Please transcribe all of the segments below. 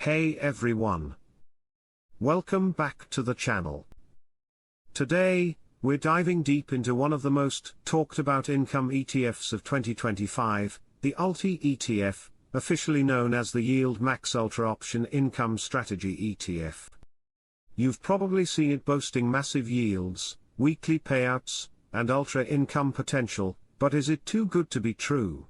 Hey everyone. Welcome back to the channel. Today, we're diving deep into one of the most talked about income ETFs of 2025, the ULTY ETF, officially known as the YieldMax Ultra Option Income Strategy ETF. You've probably seen it boasting massive yields, weekly payouts, and ultra income potential, but is it too good to be true?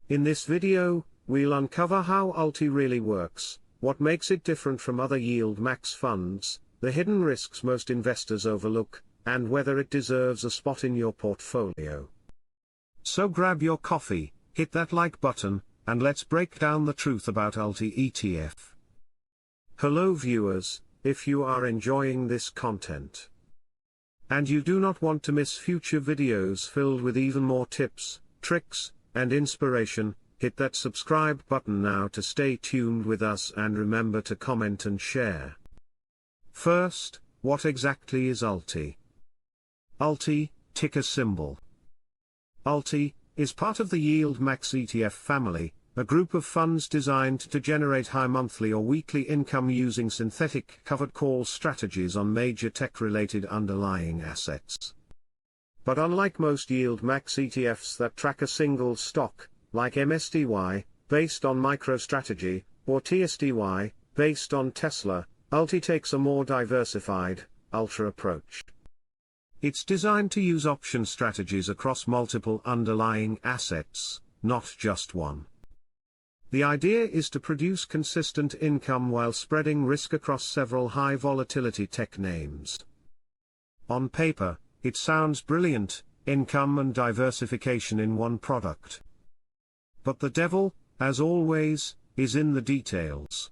In this video, we'll uncover how ULTY really works, what makes it different from other YieldMax funds, the hidden risks most investors overlook, and whether it deserves a spot in your portfolio. So grab your coffee, hit that like button, and let's break down the truth about ULTY ETF. Hello viewers, if you are enjoying this content, and you do not want to miss future videos filled with even more tips, tricks, and inspiration, hit that subscribe button now to stay tuned with us and remember to comment and share. First, what exactly is ULTY? ULTY, ticker symbol. ULTY is part of the YieldMax ETF family, a group of funds designed to generate high monthly or weekly income using synthetic covered call strategies on major tech-related underlying assets. But unlike most YieldMax ETFs that track a single stock, like MSTY, based on MicroStrategy, or TSTY, based on Tesla, ULTY takes a more diversified, ultra approach. It's designed to use option strategies across multiple underlying assets, not just one. The idea is to produce consistent income while spreading risk across several high-volatility tech names. On paper, it sounds brilliant, income and diversification in one product. But the devil, as always, is in the details.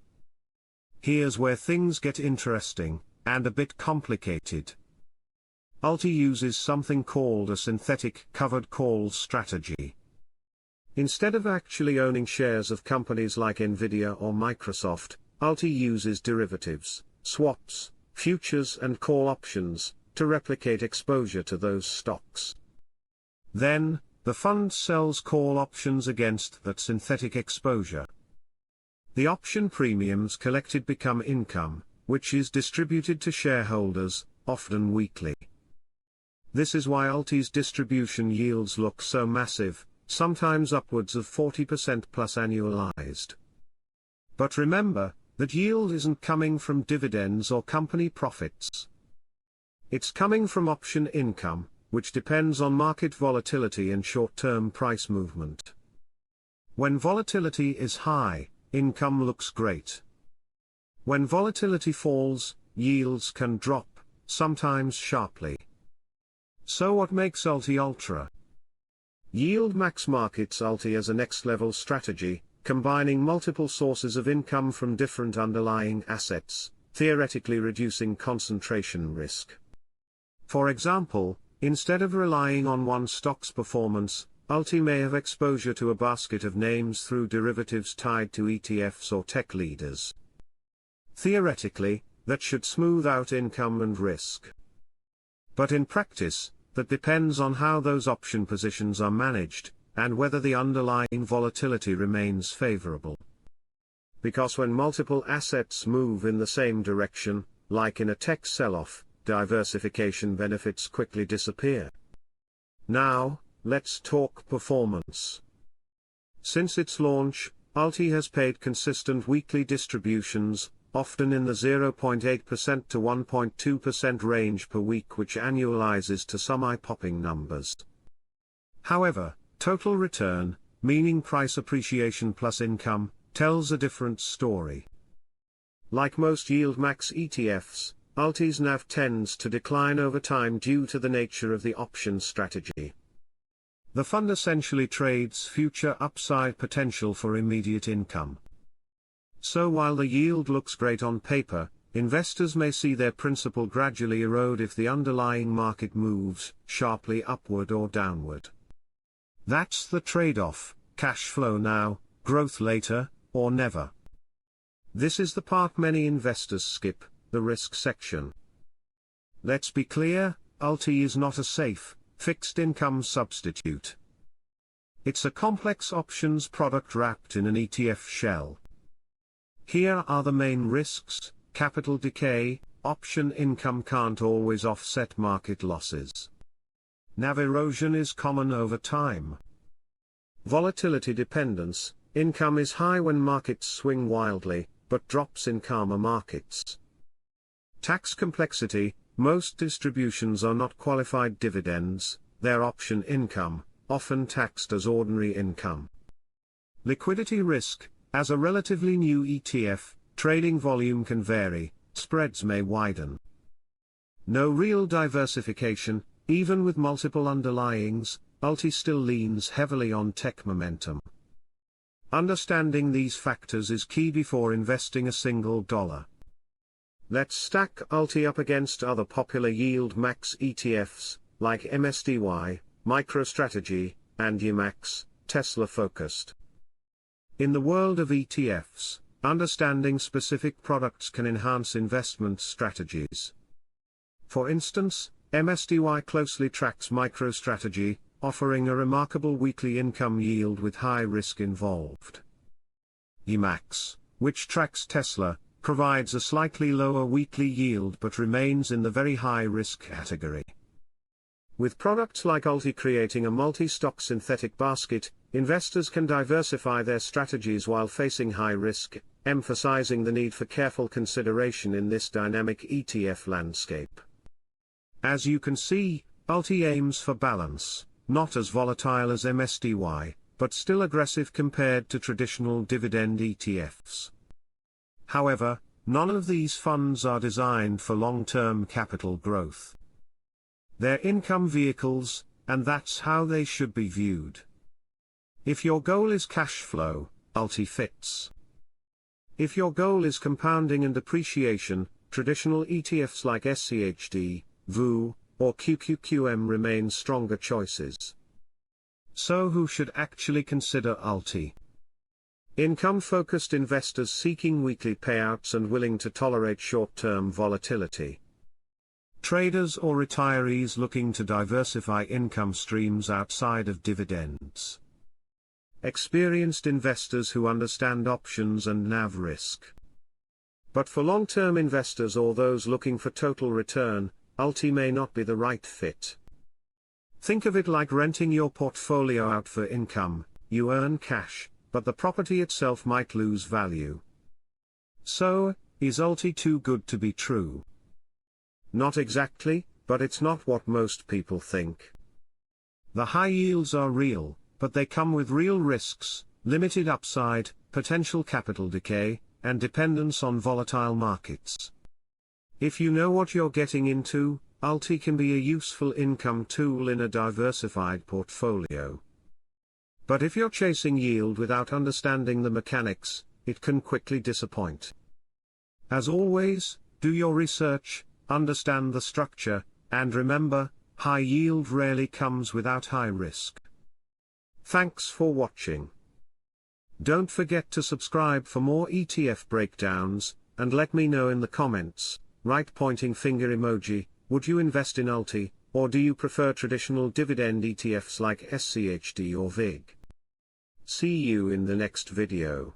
Here's where things get interesting, and a bit complicated. ULTY uses something called a synthetic covered call strategy. Instead of actually owning shares of companies like Nvidia or Microsoft, ULTY uses derivatives, swaps, futures and call options, to replicate exposure to those stocks. Then, the fund sells call options against that synthetic exposure. The option premiums collected become income, which is distributed to shareholders, often weekly. This is why ULTY's distribution yields look so massive, sometimes upwards of 40% plus annualized. But remember, that yield isn't coming from dividends or company profits. It's coming from option income, which depends on market volatility and short-term price movement. When volatility is high, income looks great. When volatility falls, yields can drop, sometimes sharply. So what makes ULTY Ultra? YieldMax markets ULTY as a next-level strategy, combining multiple sources of income from different underlying assets, theoretically reducing concentration risk. For example, instead of relying on one stock's performance, ULTY may have exposure to a basket of names through derivatives tied to ETFs or tech leaders. Theoretically, that should smooth out income and risk. But in practice, that depends on how those option positions are managed, and whether the underlying volatility remains favorable. Because when multiple assets move in the same direction, like in a tech sell-off, diversification benefits quickly disappear. Now, let's talk performance. Since its launch, ULTY has paid consistent weekly distributions, often in the 0.8% to 1.2% range per week, which annualizes to some eye-popping numbers. However, total return, meaning price appreciation plus income, tells a different story. Like most YieldMax ETFs, ULTY's NAV tends to decline over time due to the nature of the option strategy. The fund essentially trades future upside potential for immediate income. So while the yield looks great on paper, investors may see their principal gradually erode if the underlying market moves sharply upward or downward. That's the trade-off: cash flow now, growth later, or never. This is the part many investors skip, the risk section. Let's be clear, ULTY is not a safe, fixed income substitute. It's a complex options product wrapped in an ETF shell. Here are the main risks: capital decay, option income can't always offset market losses. NAV erosion is common over time. Volatility dependence, income is high when markets swing wildly, but drops in calmer markets. Tax complexity, most distributions are not qualified dividends, they're option income, often taxed as ordinary income. Liquidity risk, as a relatively new ETF, trading volume can vary, spreads may widen. No real diversification, even with multiple underlyings, ULTY still leans heavily on tech momentum. Understanding these factors is key before investing a single dollar. Let's stack ULTY up against other popular YieldMax ETFs, like MSTY, MicroStrategy, and YMAX, Tesla-focused. In the world of ETFs, understanding specific products can enhance investment strategies. For instance, MSTY closely tracks MicroStrategy, offering a remarkable weekly income yield with high risk involved. YMAX, which tracks Tesla, provides a slightly lower weekly yield but remains in the very high risk category. With products like ULTY creating a multi-stock synthetic basket, investors can diversify their strategies while facing high risk, emphasizing the need for careful consideration in this dynamic ETF landscape. As you can see, ULTY aims for balance, not as volatile as MSTY, but still aggressive compared to traditional dividend ETFs. However, none of these funds are designed for long-term capital growth. They're income vehicles, and that's how they should be viewed. If your goal is cash flow, ULTY fits. If your goal is compounding and appreciation, traditional ETFs like SCHD, VU, or QQQM remain stronger choices. So who should actually consider ULTY? Income-focused investors seeking weekly payouts and willing to tolerate short-term volatility. Traders or retirees looking to diversify income streams outside of dividends. Experienced investors who understand options and NAV risk. But for long-term investors or those looking for total return, ULTY may not be the right fit. Think of it like renting your portfolio out for income. You earn cash, but the property itself might lose value. So, is ULTY too good to be true? Not exactly, but it's not what most people think. The high yields are real, but they come with real risks, limited upside, potential capital decay, and dependence on volatile markets. If you know what you're getting into, ULTY can be a useful income tool in a diversified portfolio. But if you're chasing yield without understanding the mechanics, it can quickly disappoint. As always, do your research, understand the structure, and remember, high yield rarely comes without high risk. Thanks for watching. Don't forget to subscribe for more ETF breakdowns, and let me know in the comments, right pointing finger emoji, would you invest in ULTY, or do you prefer traditional dividend ETFs like SCHD or VIG? See you in the next video.